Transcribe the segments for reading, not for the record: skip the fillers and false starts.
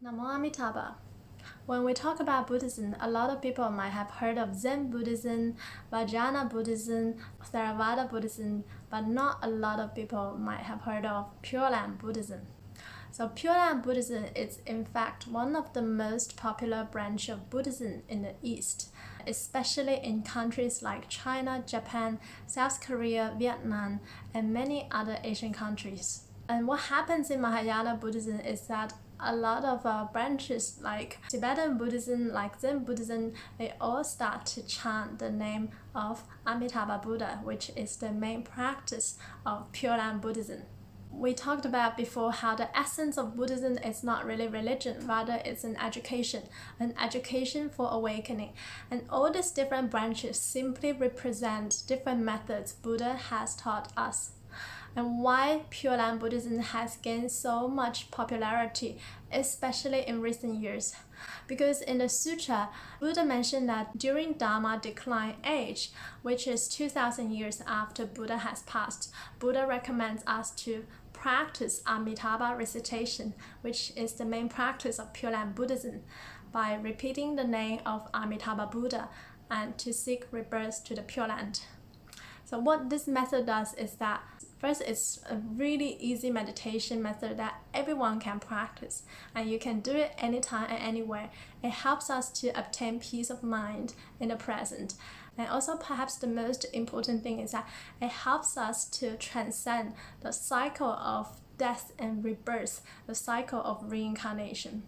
Namen Amitabha. When we talk about Buddhism, a lot of people might have heard of Zen Buddhism, Vajrayana Buddhism, Theravada Buddhism, but not a lot of people might have heard of Pure Land Buddhism. So Pure Land Buddhism is in fact one of the most popular branch of Buddhism in the East, especially in countries like China, Japan, South Korea, Vietnam, and many other Asian countries. And what happens in Mahayana Buddhism is that a lot of branches like Tibetan Buddhism, like Zen Buddhism, they all start to chant the name of Amitabha Buddha, which is the main practice of Pure Land Buddhism. We talked about before how the essence of Buddhism is not really religion, rather it's an education for awakening. And all these different branches simply represent different methods Buddha has taught us. And why Pure Land Buddhism has gained so much popularity, especially in recent years. Because in the sutra, Buddha mentioned that during Dharma decline age, which is 2,000 years after Buddha has passed, Buddha recommends us to practice Amitabha recitation, which is the main practice of Pure Land Buddhism, by repeating the name of Amitabha Buddha and to seek rebirth to the Pure Land. So what this method does is that first, it's a really easy meditation method that everyone can practice, and you can do it anytime and anywhere. It helps us to obtain peace of mind in the present. And also perhaps the most important thing is that it helps us to transcend the cycle of death and rebirth, the cycle of reincarnation.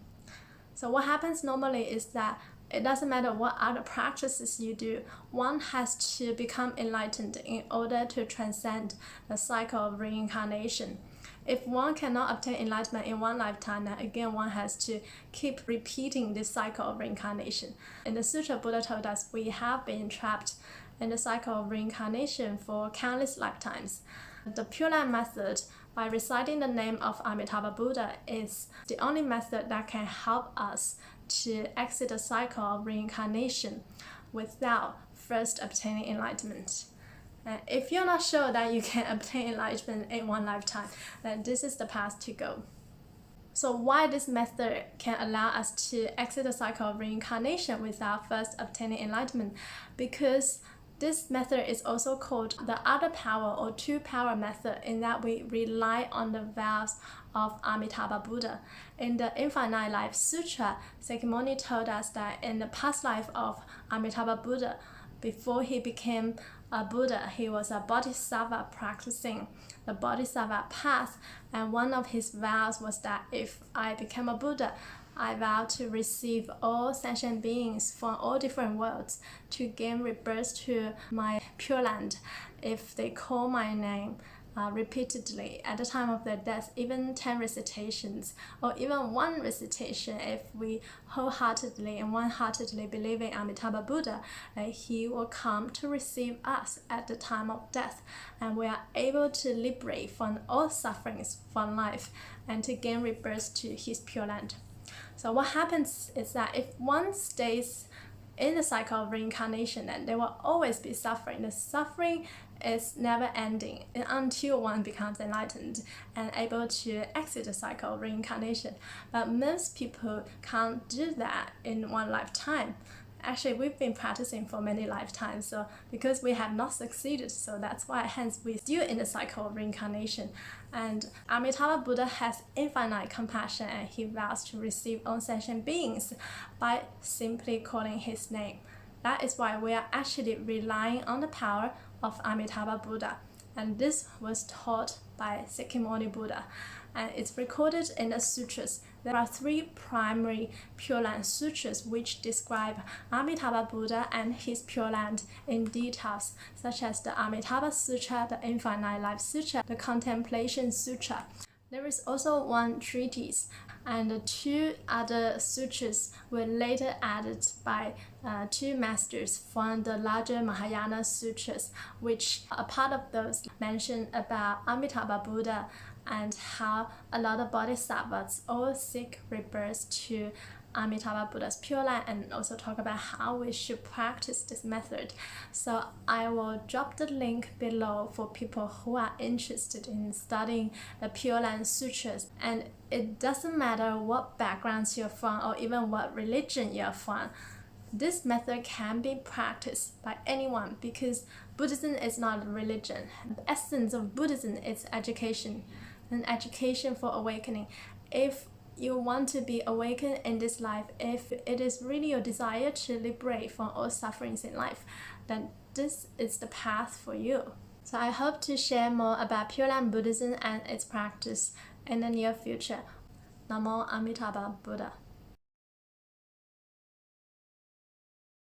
So what happens normally is that it doesn't matter what other practices you do, one has to become enlightened in order to transcend the cycle of reincarnation. If one cannot obtain enlightenment in one lifetime, then again one has to keep repeating this cycle of reincarnation. In the sutra, Buddha told us we have been trapped in the cycle of reincarnation for countless lifetimes. The Pure Land method, by reciting the name of Amitabha Buddha, is the only method that can help us to exit the cycle of reincarnation without first obtaining enlightenment. And if you're not sure that you can obtain enlightenment in one lifetime, then this is the path to go. So why this method can allow us to exit the cycle of reincarnation without first obtaining enlightenment? Because this method is also called the other power or two power method, in that we rely on the vows of Amitabha Buddha. In the Infinite Life Sutra, Sakyamuni told us that in the past life of Amitabha Buddha, before he became a Buddha, he was a Bodhisattva practicing the Bodhisattva path, and one of his vows was that if I become a Buddha, I vow to receive all sentient beings from all different worlds to gain rebirth to my Pure Land if they call my name repeatedly at the time of their death, even 10 recitations or even one recitation. If we wholeheartedly and one-heartedly believe in Amitabha Buddha, he will come to receive us at the time of death, and we are able to liberate from all sufferings from life and to gain rebirth to his Pure Land. So what happens is that if one stays in the cycle of reincarnation, then there will always be suffering. The suffering is never ending until one becomes enlightened and able to exit the cycle of reincarnation. But most people can't do that in one lifetime. Actually, we've been practicing for many lifetimes, so because we have not succeeded, so that's why hence we're still in the cycle of reincarnation. And Amitabha Buddha has infinite compassion, and he vows to receive all sentient beings by simply calling his name. That is why we are actually relying on the power of Amitabha Buddha. And this was taught by Sakyamuni Buddha, and it's recorded in the sutras. There are 3 primary Pure Land sutras which describe Amitabha Buddha and his Pure Land in details, such as the Amitabha Sutra, the Infinite Life Sutra, the Contemplation Sutra. There is also one treatise, and the 2 other sutras were later added by 2 masters from the larger Mahayana sutras, which a part of those mention about Amitabha Buddha and how a lot of bodhisattvas all seek rebirth to Amitabha Buddha's Pure Land and also talk about how we should practice this method. So I will drop the link below for people who are interested in studying the Pure Land Sutras. And it doesn't matter what backgrounds you're from or even what religion you're from. This method can be practiced by anyone because Buddhism is not a religion. The essence of Buddhism is education, an education for awakening. If you want to be awakened in this life, if it is really your desire to liberate from all sufferings in life, then this is the path for you. So I hope to share more about Pure Land Buddhism and its practice in the near future. Namen Amitabha Buddha.